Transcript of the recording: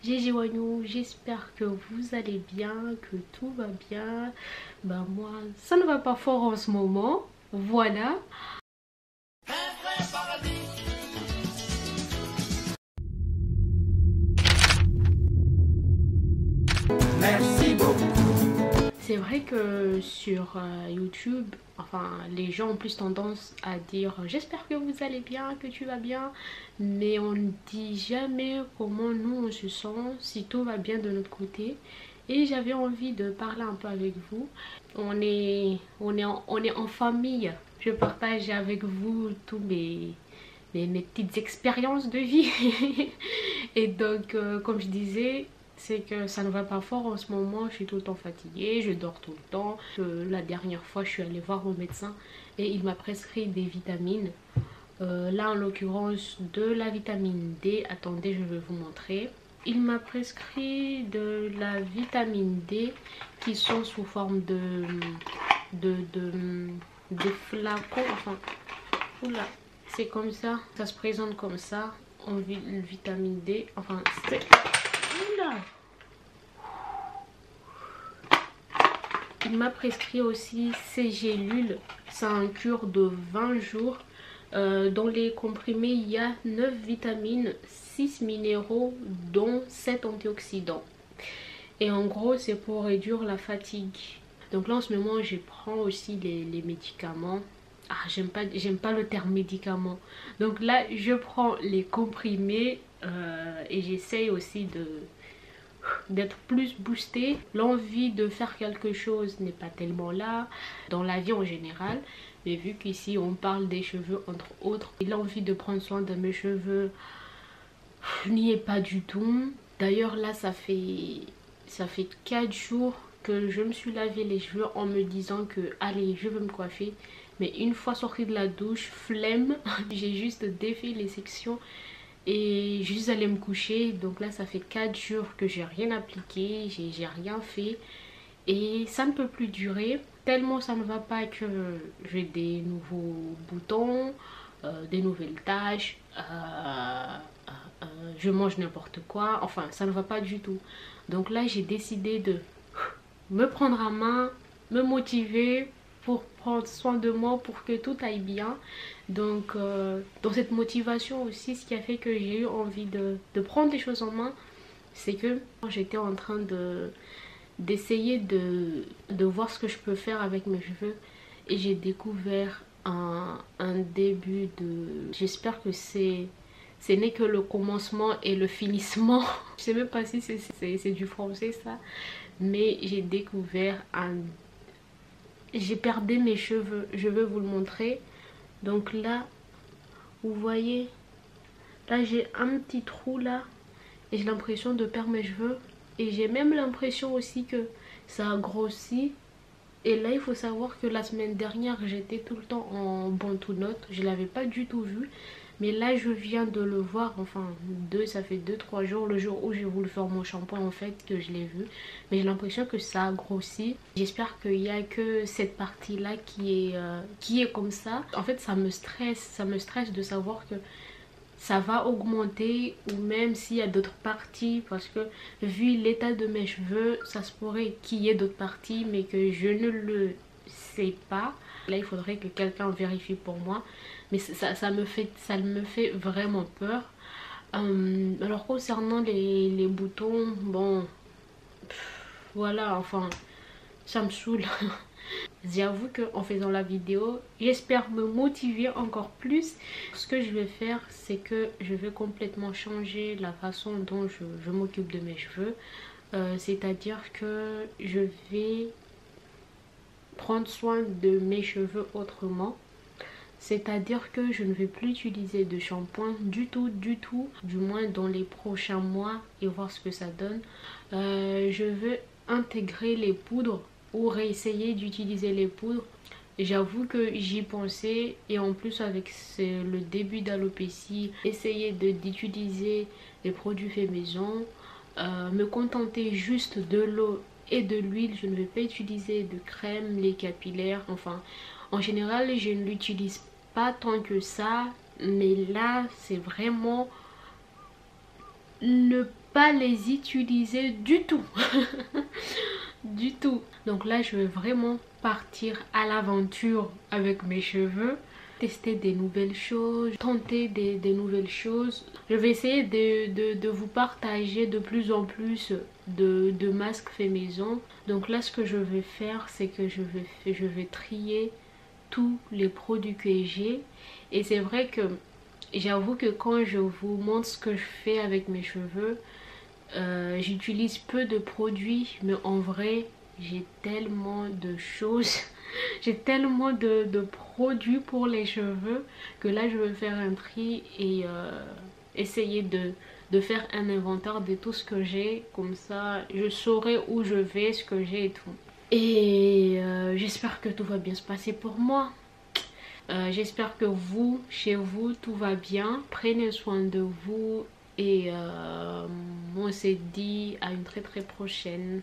Gigi Wagnou, j'espère que vous allez bien, que tout va bien. Ben moi, ça ne va pas fort en ce moment, voilà. Merci beaucoup. C'est vrai que sur YouTube, enfin les gens ont plus tendance à dire j'espère que vous allez bien, que tu vas bien, mais on ne dit jamais comment nous on se sent, si tout va bien de notre côté. Et j'avais envie de parler un peu avec vous. On est en famille. Je partage avec vous tous mes petites expériences de vie. Et donc, comme je disais, c'est que ça ne va pas fort en ce moment. Je suis tout le temps fatiguée, je dors tout le temps. La dernière fois, je suis allée voir mon médecin et il m'a prescrit des vitamines. Là, en l'occurrence, de la vitamine D. Attendez, je vais vous montrer. Il m'a prescrit de la vitamine D qui sont sous forme de, de, de flacons. Enfin, oula, c'est comme ça se présente comme ça en vitamine D. Enfin, c'est... Oula. Il m'a prescrit aussi ces gélules. C'est un cure de 20 jours. Dans les comprimés, il y a 9 vitamines, 6 minéraux, dont 7 antioxydants. Et en gros, c'est pour réduire la fatigue. Donc là, en ce moment, je prends aussi les médicaments. Ah, j'aime pas le terme médicament. Donc là, je prends les comprimés et j'essaye aussi d'être plus boostée. L'envie de faire quelque chose n'est pas tellement là dans la vie en général. Mais vu qu'ici on parle des cheveux entre autres, et l'envie de prendre soin de mes cheveux n'y est pas du tout. D'ailleurs là ça fait 4 jours que je me suis lavé les cheveux en me disant que allez je veux me coiffer. Mais une fois sortie de la douche, flemme, j'ai juste défait les sections et juste allé me coucher. Donc là ça fait 4 jours que j'ai rien appliqué, j'ai rien fait et ça ne peut plus durer. Tellement ça ne va pas que j'ai des nouveaux boutons, des nouvelles taches, je mange n'importe quoi, enfin ça ne va pas du tout. Donc là j'ai décidé de me prendre à main, me motiver pour prendre soin de moi, pour que tout aille bien. Donc dans cette motivation aussi, ce qui a fait que j'ai eu envie de prendre les choses en main, c'est que j'étais en train d'essayer de voir ce que je peux faire avec mes cheveux et j'ai découvert un début de... J'espère que ce n'est que le commencement et le finissement. Je sais même pas si c'est du français ça, mais j'ai découvert un... J'ai perdu mes cheveux, je vais vous le montrer. Donc là, vous voyez, là j'ai un petit trou là et j'ai l'impression de perdre mes cheveux. Et j'ai même l'impression aussi que ça a grossi. Et là, il faut savoir que la semaine dernière, j'étais tout le temps en bantou note. Je ne l'avais pas du tout vu. Mais là, je viens de le voir. Enfin, ça fait 2-3 jours. Le jour où j'ai voulu faire mon shampoing, en fait, que je l'ai vu. Mais j'ai l'impression que ça a grossi. J'espère qu'il n'y a que cette partie-là qui est comme ça. En fait, ça me stresse. Ça me stresse de savoir que ça va augmenter ou même s'il y a d'autres parties, parce que vu l'état de mes cheveux ça se pourrait qu'il y ait d'autres parties mais que je ne le sais pas. Là il faudrait que quelqu'un vérifie pour moi, mais ça me fait vraiment peur. Alors concernant les boutons, bon voilà, enfin ça me saoule. J'avoue qu'en faisant la vidéo, j'espère me motiver encore plus. Ce que je vais faire, c'est que je vais complètement changer la façon dont je m'occupe de mes cheveux. C'est-à-dire que je vais prendre soin de mes cheveux autrement. C'est-à-dire que je ne vais plus utiliser de shampoing du tout, du moins dans les prochains mois et voir ce que ça donne. Je veux intégrer les poudres ou réessayer d'utiliser les poudres. J'avoue que j'y pensais et en plus avec le début d'alopécie, essayer d'utiliser les produits faits maison, me contenter juste de l'eau et de l'huile. Je ne vais pas utiliser de crème, lait capillaire, enfin en général je ne l'utilise pas tant que ça, mais là c'est vraiment le pas les utiliser du tout. Du tout. Donc là je vais vraiment partir à l'aventure avec mes cheveux, tester des nouvelles choses, tenter des nouvelles choses. Je vais essayer de vous partager de plus en plus de masques faits maison. Donc là ce que je vais faire, c'est que je vais trier tous les produits que j'ai. Et c'est vrai que j'avoue que quand je vous montre ce que je fais avec mes cheveux, j'utilise peu de produits, mais en vrai j'ai tellement de choses, j'ai tellement de produits pour les cheveux que là je vais faire un tri et essayer de faire un inventaire de tout ce que j'ai, comme ça je saurai où je vais, ce que j'ai et tout. Et j'espère que tout va bien se passer pour moi. J'espère que vous, chez vous, tout va bien. Prenez soin de vous et on se dit à une très prochaine.